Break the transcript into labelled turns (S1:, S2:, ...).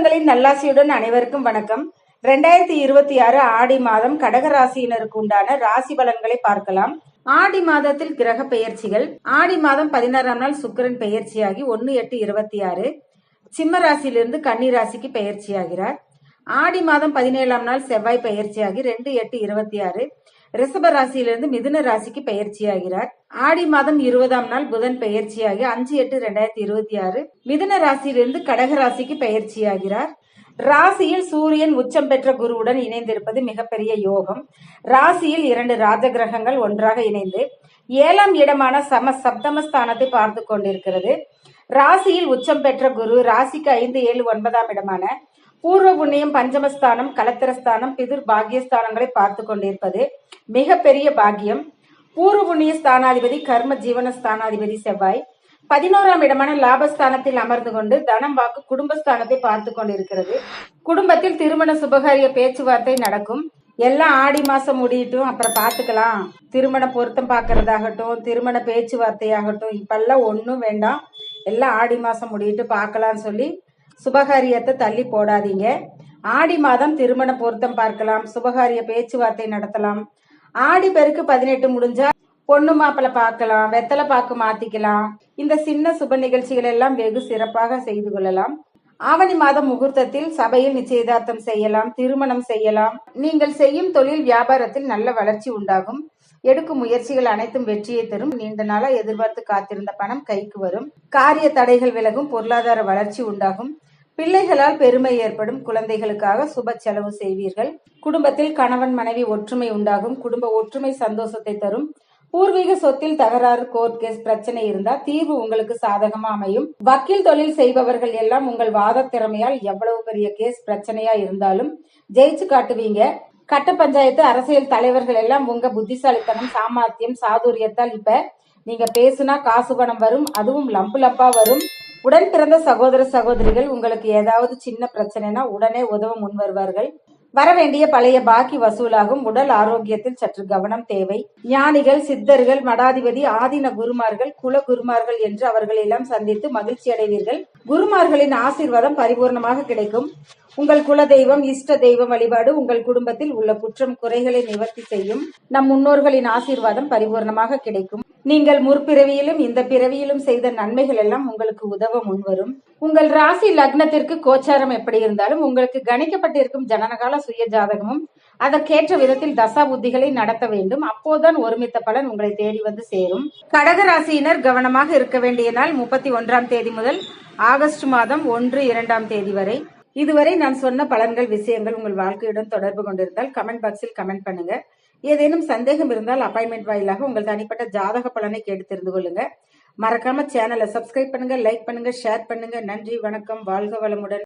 S1: தெய்வங்களின் நல்லாசியுடன் அனைவருக்கும் வணக்கம். 2026 ஆடி மாதம் கடகராசியினருக்கு உண்டான ராசி பலன்களை பார்க்கலாம். ஆடி மாதத்தில் கிரக பெயர்ச்சிகள். ஆடி மாதம் 16ஆம் நாள் சுக்கிரன் பெயர்ச்சியாகி 1/8/26 சிம்ம ராசியிலிருந்து கன்னி ராசிக்கு பெயர்ச்சியாகிறார். ஆடி மாதம் 17ஆம் நாள் செவ்வாய் பெயர்ச்சியாகி 2/8/26 ரிஷப ராசியிலிருந்து மிதுன ராசிக்கு பெயர்ச்சியாகிறார். ஆடி மாதம் 20ஆம் நாள் புதன் பெயர்ச்சியாகி 5/8/2026 மிதுன ராசியிலிருந்து கடக ராசிக்கு பெயர்ச்சியாகிறார். ராசியில் சூரியன் உச்சம் பெற்ற குருவுடன் இணைந்திருப்பது மிகப்பெரிய யோகம். ராசியில் 2 ராஜ கிரகங்கள் ஒன்றாக இணைந்து 7ஆம் இடமான சப்தமஸ்தானத்தை பார்த்து கொண்டிருக்கிறது. ராசியில் உச்சம் பெற்ற குரு ராசிக்கு 5, 7, 9ஆம் இடமான பூர்வ புண்ணியம், பஞ்சமஸ்தானம், கலத்திரஸ்தானம், பிதுர் பாகியஸ்தானங்களை பார்த்து கொண்டிருப்பது மிகப்பெரிய பாக்கியம். பூர்வ புண்ணிய ஸ்தானாதிபதி கர்ம ஜீவன ஸ்தானாதிபதி செவ்வாய் 11ஆம் இடமான லாபஸ்தானத்தில் அமர்ந்து கொண்டு தனம், வாக்கு, குடும்பஸ்தானத்தை பார்த்து கொண்டிருக்கிறது. குடும்பத்தில் திருமண சுபகாரிய பேச்சுவார்த்தை நடக்கும். எல்லாம் ஆடி மாசம் முடியட்டும், அப்புறம் பாத்துக்கலாம். திருமண பொருத்தம் பார்க்கறதாகட்டும், திருமண பேச்சுவார்த்தையாகட்டும், இப்பெல்லாம் ஒன்றும் வேண்டாம். எல்லாம் ஆடி மாசம் முடியிட்டு பார்க்கலாம்னு சொல்லி சுபகாரியத்தை தள்ளி போடாதீங்க. ஆடி மாதம் திருமண பொருத்தம் பார்க்கலாம், சுபகாரிய பேச்சுவார்த்தை நடத்தலாம். ஆடி பெருக்கு 18 முடிஞ்சா பொண்ணு மாப்பிள்ள பார்க்கலாம், வெத்தலை பாக்கு மாத்திக்கலாம். இந்த சின்ன சுப நிகழ்ச்சிகள் எல்லாம் வெகு சிறப்பாக செய்து கொள்ளலாம். ஆவணி மாதம் முகூர்த்தத்தில் சபையில் நிச்சயதார்த்தம் செய்யலாம், திருமணம் செய்யலாம். நீங்கள் செய்யும் தொழில் வியாபாரத்தில் நல்ல வளர்ச்சி உண்டாகும். எடுக்கும் முயற்சிகள் அனைத்தும் வெற்றியை தரும். நீண்ட நாளா எதிர்பார்த்து காத்திருந்த பணம் கைக்கு வரும். காரிய தடைகள் விலகும். பொருளாதார வளர்ச்சி உண்டாகும். பிள்ளைகளால் பெருமை ஏற்படும். குழந்தைகளுக்காக சுப செலவு செய்வீர்கள். குடும்பத்தில் கணவன் மனைவி ஒற்றுமை உண்டாகும். குடும்ப ஒற்றுமை சந்தோஷத்தை தரும். பூர்வீக சொத்தில் தகராறு, கோர்ட் கேஸ் பிரச்சனை இருந்தா தீர்வு உங்களுக்கு சாதகமா அமையும். வக்கீல் தொழில் செய்பவர்கள் எல்லாம் உங்கள் வாத திறமையால் எவ்வளவு பெரிய கேஸ் பிரச்சனையா இருந்தாலும் ஜெயிச்சு காட்டுவீங்க. கட்ட பஞ்சாயத்து அரசியல் தலைவர்கள் எல்லாம் உங்க புத்திசாலித்தனம், சாமர்த்தியம், சாதுரியத்தால் இப்ப நீங்க பேசுனா காசு பணம் வரும். அதுவும் லம்பா வரும். உடன் பிறந்த சகோதர சகோதரிகள் உங்களுக்கு ஏதாவது சின்ன பிரச்சனைனா உடனே உதவ முன் வருவார்கள். வரவேண்டிய பழைய பாக்கி வசூலாகும். உடல் ஆரோக்கியத்தில் சற்று கவனம் தேவை. ஞானிகள், சித்தர்கள், மடாதிபதி, ஆதீன குருமார்கள், குல குருமார்கள் என்று அவர்கள் எல்லாம் சந்தித்து மகிழ்ச்சி அடைவீர்கள். குருமார்களின் ஆசீர்வாதம் பரிபூர்ணமாக கிடைக்கும். உங்கள் குல தெய்வம், இஷ்ட தெய்வம் வழிபாடு உங்கள் குடும்பத்தில் உள்ள குற்றம் குறைகளை நிவர்த்தி செய்யும். நம் முன்னோர்களின் ஆசீர்வாதம் பரிபூர்ணமாக கிடைக்கும். நீங்கள் முற்பிறவியிலும் இந்த பிறவியிலும் செய்த நன்மைகள் எல்லாம் உங்களுக்கு உதவ முன்வரும். உங்கள் ராசி லக்னத்திற்கு கோச்சாரம் எப்படி இருந்தாலும் உங்களுக்கு கணிக்கப்பட்டிருக்கும் ஜனனகால சுய ஜாதகமும் அதற்கேற்ற விதத்தில் தசா புத்திகளை நடத்த வேண்டும். அப்போதுதான் ஒருமித்த பலன் உங்களை தேடி வந்து சேரும். கடக ராசியினர் கவனமாக இருக்க வேண்டிய நாள் 31ஆம் தேதி முதல் ஆகஸ்ட் மாதம் 1, 2ஆம் தேதி வரை. இதுவரை நான் சொன்ன பலன்கள், விஷயங்கள் உங்கள் வாழ்க்கையுடன் தொடர்பு கொண்டிருந்தால் கமெண்ட் பாக்ஸில் கமெண்ட் பண்ணுங்க. ஏதேனும் சந்தேகம் இருந்தால் அப்பாயின்மெண்ட் வாயிலாக உங்கள் தனிப்பட்ட ஜாதக பலனை கேட்டு தெரிந்து கொள்ளுங்க. மறக்காம சேனலை சப்ஸ்கிரைப் பண்ணுங்க, லைக் பண்ணுங்க, ஷேர் பண்ணுங்க. நன்றி, வணக்கம், வாழ்க வளமுடன்.